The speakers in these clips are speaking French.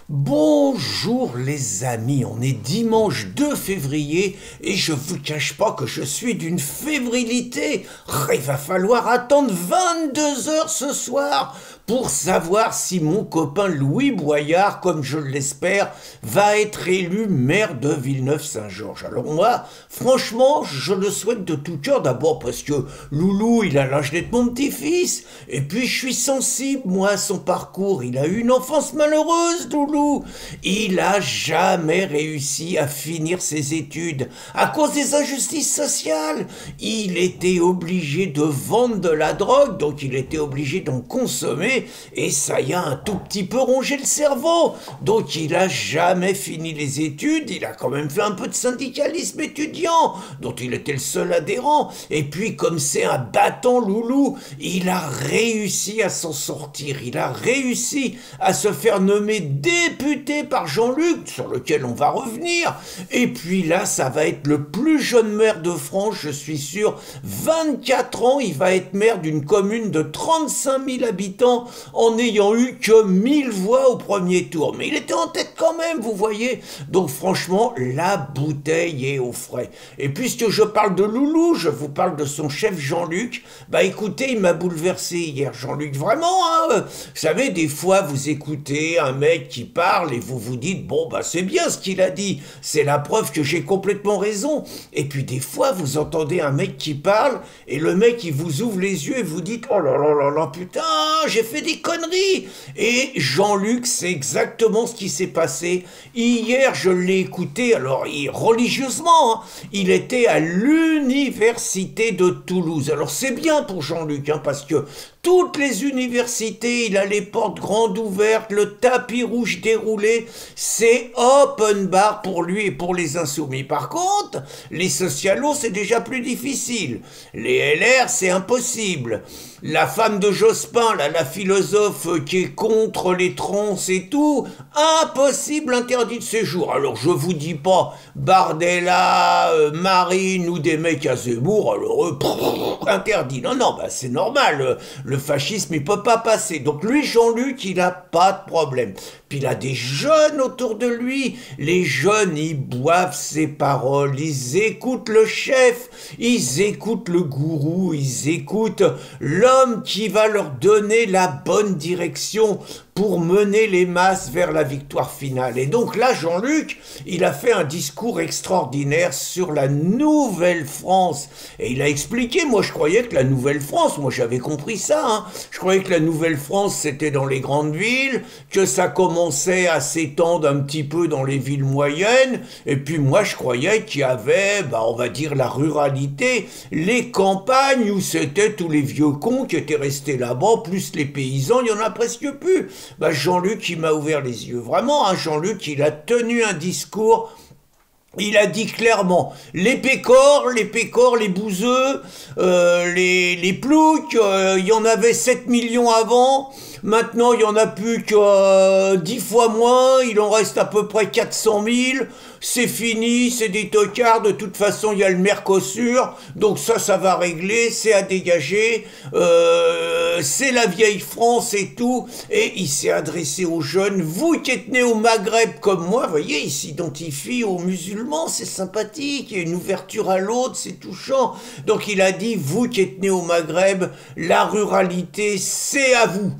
Bonjour les amis, on est dimanche 2 février et je vous cache pas que je suis d'une fébrilité. Il va falloir attendre 22 heures ce soir pour savoir si mon copain Louis Boyard, comme je l'espère, va être élu maire de Villeneuve-Saint-Georges. Alors moi, franchement, je le souhaite de tout cœur, d'abord parce que Loulou, il a l'âge d'être mon petit-fils, et puis je suis sensible, moi, à son parcours. Il a eu une enfance malheureuse, Loulou. Il a jamais réussi à finir ses études à cause des injustices sociales. Il était obligé de vendre de la drogue, donc il était obligé d'en consommer, et ça y a un tout petit peu rongé le cerveau. Donc il a jamais fini les études, il a quand même fait un peu de syndicalisme étudiant, dont il était le seul adhérent, et puis comme c'est un battant Loulou, il a réussi à s'en sortir, il a réussi à se faire nommer député par Jean-Luc, sur lequel on va revenir, et puis là ça va être le plus jeune maire de France, je suis sûr, 24 ans, il va être maire d'une commune de 35 000 habitants, en n'ayant eu que 1000 voix au premier tour. Mais il était en tête quand même, vous voyez. Donc franchement, la bouteille est au frais. Et puisque je parle de Loulou, je vous parle de son chef Jean-Luc. Bah écoutez, il m'a bouleversé hier, Jean-Luc. Vraiment, hein. Vous savez, des fois, vous écoutez un mec qui parle et vous vous dites, bon, bah c'est bien ce qu'il a dit. C'est la preuve que j'ai complètement raison. Et puis des fois, vous entendez un mec qui parle et le mec, il vous ouvre les yeux et vous dites, oh là là là là, putain, j'ai fait des conneries. Et Jean-Luc, c'est exactement ce qui s'est passé. Hier, je l'ai écouté, alors religieusement, hein, il était à l'université de Toulouse. Alors c'est bien pour Jean-Luc, hein, parce que toutes les universités, il a les portes grandes ouvertes, le tapis rouge déroulé, c'est open bar pour lui et pour les insoumis. Par contre, les socialos, c'est déjà plus difficile. Les LR, c'est impossible. La femme de Jospin, là, la philosophe qui est contre les trans et tout, impossible, interdit de séjour. Alors je vous dis pas Bardella, Marine ou des mecs à Zemmour, alors interdit. Non, non, bah c'est normal, le fascisme il peut pas passer. Donc lui, Jean-Luc, il a pas de problème. Puis il a des jeunes autour de lui. Les jeunes, ils boivent ses paroles, ils écoutent le chef, ils écoutent le gourou, ils écoutent l'homme qui va leur donner la bonne direction pour mener les masses vers la victoire finale. Et donc là, Jean-Luc, il a fait un discours extraordinaire sur la Nouvelle-France. Et il a expliqué, moi je croyais que la Nouvelle-France, moi j'avais compris ça, hein, je croyais que la Nouvelle-France c'était dans les grandes villes, que ça commençait à s'étendre un petit peu dans les villes moyennes, et puis moi je croyais qu'il y avait, on va dire la ruralité, les campagnes où c'était tous les vieux cons qui étaient restés là-bas, plus les paysans, il y en a presque plus. Jean-Luc, il m'a ouvert les yeux. Vraiment, hein, Jean-Luc, il a tenu un discours. Il a dit clairement, les pécores, les bouseux, les ploucs, il y en avait 7 millions avant, maintenant il y en a plus que 10 fois moins, il en reste à peu près 400 000, c'est fini, c'est des tocards, de toute façon il y a le Mercosur, donc ça va régler, c'est à dégager, c'est la vieille France et tout, et il s'est adressé aux jeunes, vous qui êtes nés au Maghreb comme moi, vous voyez, il s'identifie aux musulmans, c'est sympathique, il y a une ouverture à l'autre, c'est touchant, donc il a dit, vous qui êtes nés au Maghreb, la ruralité, c'est à vous.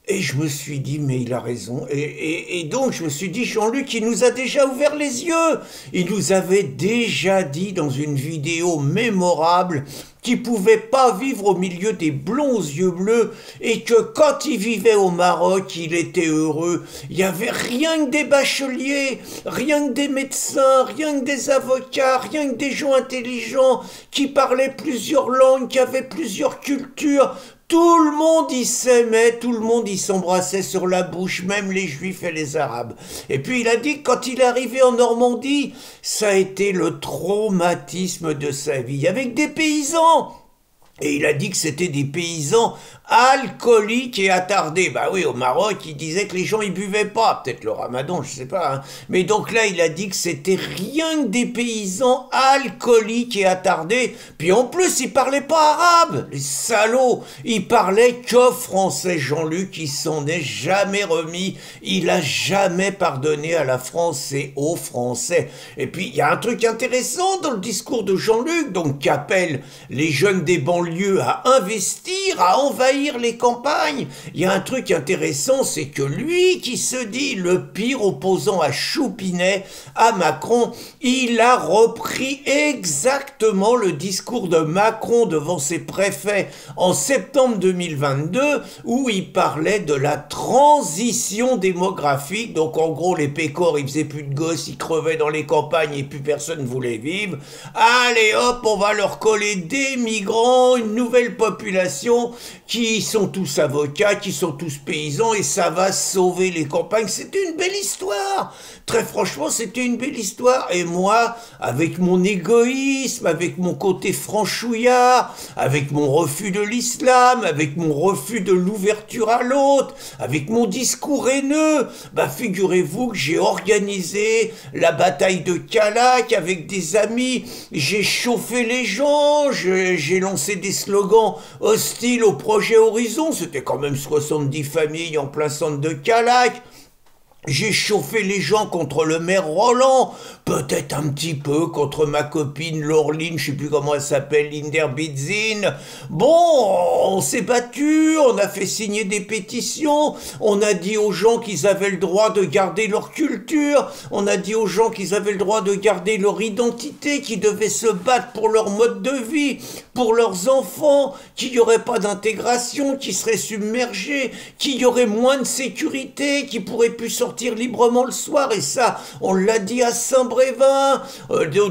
Et je me suis dit, mais il a raison. Et donc, je me suis dit, Jean-Luc, il nous a déjà ouvert les yeux. Il nous avait déjà dit dans une vidéo mémorable qu'il pouvait pas vivre au milieu des blonds aux yeux bleus et que quand il vivait au Maroc, il était heureux. Il y avait rien que des bacheliers, rien que des médecins, rien que des avocats, rien que des gens intelligents qui parlaient plusieurs langues, qui avaient plusieurs cultures. Tout le monde y s'aimait, tout le monde y s'embrassait sur la bouche, même les juifs et les arabes. Et puis il a dit que quand il est arrivé en Normandie, ça a été le traumatisme de sa vie, avec des paysans Et il a dit que c'était des paysans alcooliques et attardés. Bah oui, au Maroc, il disait que les gens, ils buvaient pas. Peut-être le ramadan, je sais pas. Hein. Mais donc là, il a dit que c'était rien que des paysans alcooliques et attardés. Puis en plus, ils parlaient pas arabe. Les salauds. Ils parlaient que français. Jean-Luc, il s'en est jamais remis. Il a jamais pardonné à la France et aux Français. Et puis, il y a un truc intéressant dans le discours de Jean-Luc, donc, qui appelle les jeunes des banlieues à investir, à envahir les campagnes. Il y a un truc intéressant, c'est que lui qui se dit le pire opposant à Choupinet, à Macron, il a repris exactement le discours de Macron devant ses préfets en septembre 2022, où il parlait de la transition démographique. Donc en gros, les pécores, ils faisaient plus de gosses, ils crevaient dans les campagnes et plus personne ne voulait vivre. Allez hop, on va leur coller des migrants, une nouvelle population qui sont tous avocats, qui sont tous paysans, et ça va sauver les campagnes. C'était une belle histoire. Très franchement, c'était une belle histoire. Et moi, avec mon égoïsme, avec mon côté franchouillard, avec mon refus de l'islam, avec mon refus de l'ouverture à l'autre, avec mon discours haineux, bah figurez-vous que j'ai organisé la bataille de Calac avec des amis, j'ai chauffé les gens, j'ai lancé des slogans hostiles au projet Horizon, c'était quand même 70 familles en plein centre de Calac. J'ai chauffé les gens contre le maire Roland, peut-être un petit peu contre ma copine Laureline, je sais plus comment elle s'appelle, Linderbitzin. Bon, on s'est battu, on a fait signer des pétitions, on a dit aux gens qu'ils avaient le droit de garder leur culture, on a dit aux gens qu'ils avaient le droit de garder leur identité, qu'ils devaient se battre pour leur mode de vie, pour leurs enfants, qu'il n'y aurait pas d'intégration, qu'ils seraient submergés, qu'il y aurait moins de sécurité, qu'ils pourraient plus sortir librement le soir, et ça, on l'a dit à Saint-Brévin,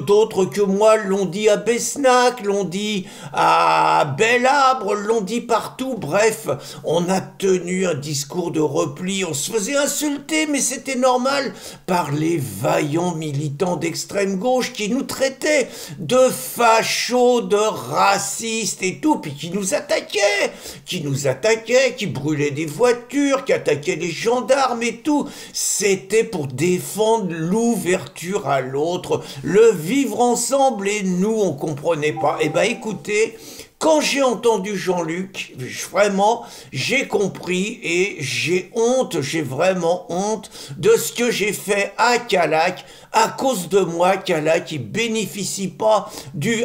d'autres que moi l'ont dit à Besnac, l'ont dit à Belabre, l'ont dit partout. Bref, on a tenu un discours de repli, on se faisait insulter, mais c'était normal, par les vaillants militants d'extrême gauche qui nous traitaient de fachos, de racistes et tout, puis qui nous attaquaient, qui brûlaient des voitures, qui attaquaient les gendarmes et tout. C'était pour défendre l'ouverture à l'autre, le vivre ensemble, et nous, on comprenait pas. Eh ben, écoutez, quand j'ai entendu Jean-Luc, vraiment, j'ai compris et j'ai honte, j'ai vraiment honte de ce que j'ai fait à Calac. À cause de moi, Calac, il bénéficie pas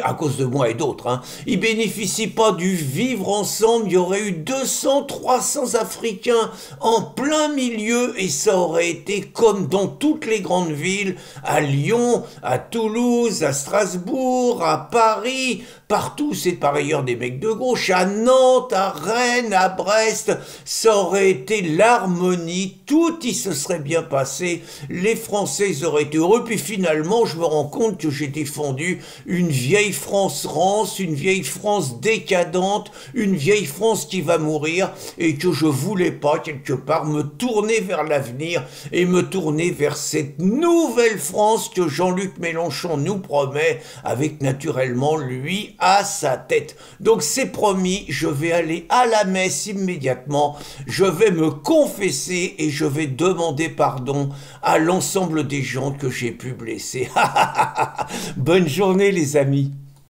à cause de moi et d'autres, hein, il bénéficie pas du vivre ensemble. Il y aurait eu 200, 300 Africains en plein milieu, et ça aurait été comme dans toutes les grandes villes, à Lyon, à Toulouse, à Strasbourg, à Paris, partout, c'est par ailleurs des mecs de gauche, à Nantes, à Rennes, à Brest, ça aurait été l'harmonie, tout y se serait bien passé, les Français ils auraient été heureux. Puis finalement, je me rends compte que j'ai défendu une vieille France rance, une vieille France décadente, une vieille France qui va mourir, et que je voulais pas, quelque part, me tourner vers l'avenir et me tourner vers cette nouvelle France que Jean-Luc Mélenchon nous promet, avec naturellement lui à sa tête. Donc c'est promis, je vais aller à la messe immédiatement, je vais me confesser et je vais demander pardon à l'ensemble des gens que j'ai pu blesser. Bonne journée les amis.